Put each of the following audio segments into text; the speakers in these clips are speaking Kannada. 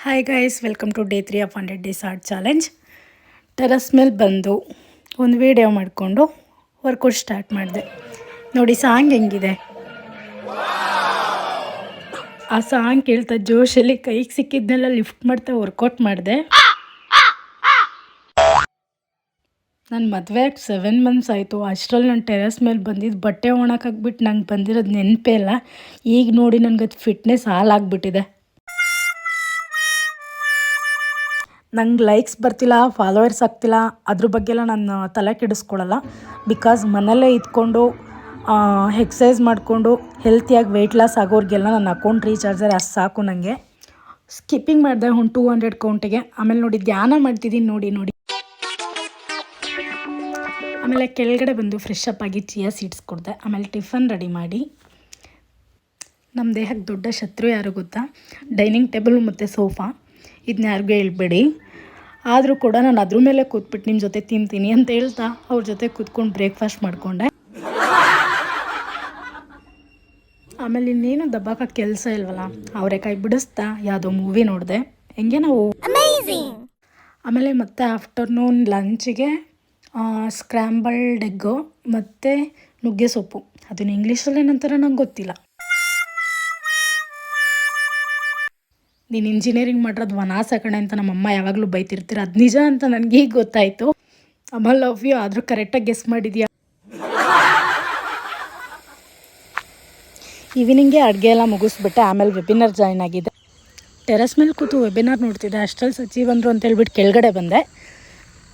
Hi guys, welcome to day 3 of 100 days art challenge. Terrace ಮೇಲೆ ಬಂದು ಒಂದು ವಿಡಿಯೋ ಮಾಡಿಕೊಂಡು ವರ್ಕೌಟ್ ಸ್ಟಾರ್ಟ್ ಮಾಡಿದೆ. ನೋಡಿ ಸಾಂಗ್ ಹೆಂಗಿದೆ. ಆ ಸಾಂಗ್ ಕೇಳ್ತಾ ಜೋಶಲ್ಲಿ ಕೈಗೆ ಸಿಕ್ಕಿದ್ನೆಲ್ಲ ಲಿಫ್ಟ್ ಮಾಡ್ತಾ ವರ್ಕೌಟ್ ಮಾಡಿದೆ. ನನ್ನ ಮದುವೆ 7 ಮಂತ್ಸ್ ಆಯಿತು. ಅಷ್ಟರಲ್ಲಿ ನಾನು ಟೆರಸ್ ಮೇಲೆ ಬಂದಿದ್ದು ಬಟ್ಟೆ ಒಣಗಾಕ್ಬಿಟ್ಟು ನಂಗೆ ಬಂದಿರೋದು ನೆನಪೇ ಇಲ್ಲ. ಈಗ ನೋಡಿ ನನಗೆ ಅದು ಫಿಟ್ನೆಸ್ ಹಾಳಾಗ್ಬಿಟ್ಟಿದೆ. ನಂಗೆ ಲೈಕ್ಸ್ ಬರ್ತಿಲ್ಲ, ಫಾಲೋವರ್ಸ್ ಆಗ್ತಿಲ್ಲ, ಅದ್ರ ಬಗ್ಗೆ ಎಲ್ಲ ನಾನು ತಲೆ ಕೆಡಿಸ್ಕೊಳ್ಳಲ್ಲ. ಬಿಕಾಸ್ ಮನೆಯಲ್ಲೇ ಇದ್ಕೊಂಡು ಎಕ್ಸಸೈಸ್ ಮಾಡಿಕೊಂಡು ಹೆಲ್ತಿಯಾಗಿ ವೆಯ್ಟ್ ಲಾಸ್ ಆಗೋರಿಗೆಲ್ಲ ನನ್ನ ಅಕೌಂಟ್ ರೀಚಾರ್ಜರ್ ಅಷ್ಟು ಸಾಕು. ನನಗೆ ಸ್ಕಿಪ್ಪಿಂಗ್ ಮಾಡಿದೆ ಒಂದು 200 ಕೌಂಟಿಗೆ. ಆಮೇಲೆ ನೋಡಿ ಧ್ಯಾನ ಮಾಡ್ತಿದ್ದೀನಿ ನೋಡಿ. ಆಮೇಲೆ ಕೆಳಗಡೆ ಬಂದು ಫ್ರೆಶ್ ಅಪ್ ಆಗಿ ಚಿಯಾ ಸೀಡ್ಸ್ ಕೊಡಿದೆ. ಆಮೇಲೆ ಟಿಫನ್ ರೆಡಿ ಮಾಡಿ. ನಮ್ಮ ದೇಹಕ್ಕೆ ದೊಡ್ಡ ಶತ್ರು ಯಾರು ಗೊತ್ತಾ? ಡೈನಿಂಗ್ ಟೇಬಲ್ ಮತ್ತು ಸೋಫಾ. ಇದನ್ನ ಯಾರಿಗೂ ಹೇಳ್ಬೇಡಿ. ಆದರೂ ಕೂಡ ನಾನು ಅದ್ರ ಮೇಲೆ ಕೂತ್ಬಿಟ್ಟು ನಿಮ್ಮ ಜೊತೆ ತಿಂತೀನಿ ಅಂತ ಹೇಳ್ತಾ ಅವ್ರ ಜೊತೆ ಕೂತ್ಕೊಂಡು ಬ್ರೇಕ್ಫಾಸ್ಟ್ ಮಾಡಿಕೊಂಡೆ. ಆಮೇಲೆ ಇನ್ನೇನು ದಬ್ಬಾಕ ಕೆಲಸ ಇಲ್ವಲ್ಲ, ಅವರೆಕಾಯಿ ಬಿಡಿಸ್ತಾ ಯಾವುದೋ ಮೂವಿ ನೋಡಿದೆ. ಹೆಂಗೆ ನಾವು ಆಮೇಲೆ ಮತ್ತೆ ಆಫ್ಟರ್ನೂನ್ ಲಂಚಿಗೆ ಸ್ಕ್ರ್ಯಾಂಬಲ್ಡ್ ಎಗ್ಗು ಮತ್ತು ನುಗ್ಗೆ ಸೊಪ್ಪು. ಅದನ್ನು ಇಂಗ್ಲೀಷಲ್ಲಿ ಏನಂತಾರೆ ನಂಗೆ ಗೊತ್ತಿಲ್ಲ. ನೀನು ಇಂಜಿನಿಯರಿಂಗ್ ಮಾಡಿರೋದು ವನಾಸ ಕಣೆ ಅಂತ ನಮ್ಮಮ್ಮ ಯಾವಾಗಲೂ ಬೈತಿರ್ತೀರ. ಅದು ನಿಜ ಅಂತ ನನಗೆ ಈಗ ಗೊತ್ತಾಯಿತು. ಅಮ್ಮ ಲವ್ ಯು. ಆದರೂ ಕರೆಕ್ಟಾಗಿ ಗೆಸ್ ಮಾಡಿದ್ಯಾ. ಈವ್ನಿಂಗೆ ಅಡುಗೆ ಎಲ್ಲ ಮುಗಿಸ್ಬಿಟ್ಟೆ. ಆಮೇಲೆ ವೆಬಿನಾರ್ ಜಾಯ್ನ್ ಆಗಿದೆ. ಟೆರಸ್ ಮೇಲೆ ಕೂತು ವೆಬಿನಾರ್ ನೋಡ್ತಿದ್ದೆ. ಅಷ್ಟರಲ್ಲಿ ಸಚ್ಚಿ ಬಂದರು ಅಂತ ಹೇಳ್ಬಿಟ್ಟು ಕೆಳಗಡೆ ಬಂದೆ.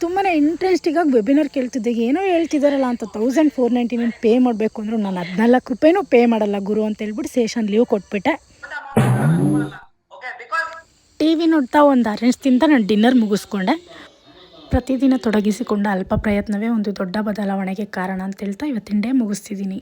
ತುಂಬಾ ಇಂಟ್ರೆಸ್ಟಿಗಾಗಿ ವೆಬಿನಾರ್ ಕೇಳ್ತಿದ್ದೆ. ಏನೋ ಹೇಳ್ತಿದ್ದಾರಲ್ಲ ಅಂತ 1499 ಪೇ ಮಾಡಬೇಕು ಅಂದರು. ನಾನು 14 ರೂಪಾಯಿನೂ ಪೇ ಮಾಡಲ್ಲ ಗುರು ಅಂತ ಹೇಳ್ಬಿಟ್ಟು ಸೆಷನ್ ಲೀವ್ ಕೊಟ್ಬಿಟ್ಟೆ. ಟಿ.ವಿ ನೋಡ್ತಾ ಒಂದು ಆರೆಂಜ್ ತಿಂತ ನಾನು ಡಿನ್ನರ್ ಮುಗಿಸ್ಕೊಂಡೆ. ಪ್ರತಿದಿನ ತೊಡಗಿಸಿಕೊಂಡ ಅಲ್ಪ ಪ್ರಯತ್ನವೇ ಒಂದು ದೊಡ್ಡ ಬದಲಾವಣೆಗೆ ಕಾರಣ ಅಂತ ಹೇಳ್ತಾ ಇವತ್ತಿನ ಡೇ ಮುಗಿಸ್ತಿದ್ದೀನಿ.